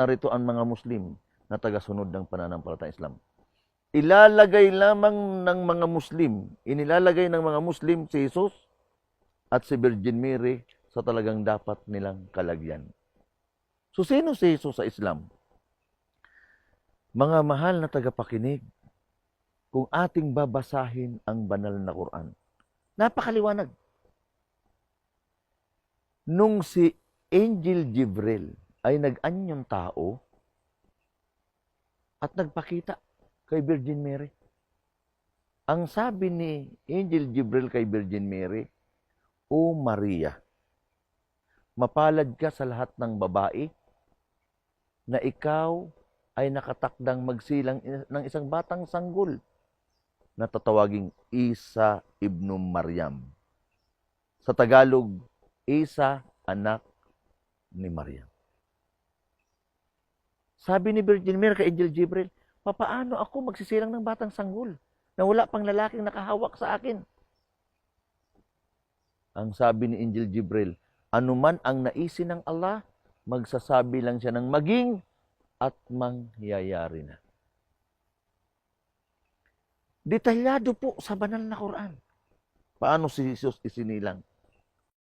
narito ang mga Muslim na tagasunod ng pananampalatayang Islam. Inilalagay ng mga Muslim si Jesus at si Virgin Mary sa talagang dapat nilang kalagyan. So, sino si Jesus sa Islam? Mga mahal na tagapakinig, kung ating babasahin ang banal na Quran, napakaliwanag. Nung si Angel Jibril ay nag-anyong tao at nagpakita kay Virgin Mary. Ang sabi ni Angel Jibril kay Virgin Mary, O Maria, mapalad ka sa lahat ng babae na ikaw ay nakatakdang magsilang ng isang batang sanggol na tatawaging Isa ibnu Maryam. Sa Tagalog, Isa, anak ni Maryam. Sabi ni Virgin Mary kay Angel Jibril, papaano ako magsisilang ng batang sanggol na wala pang lalaking nakahawak sa akin? Ang sabi ni Angel Jibril, anuman ang naisin ng Allah, magsasabi lang siya ng maging at mangyayari na. Detalyado po sa banal na Quran. Paano si Jesus isinilang?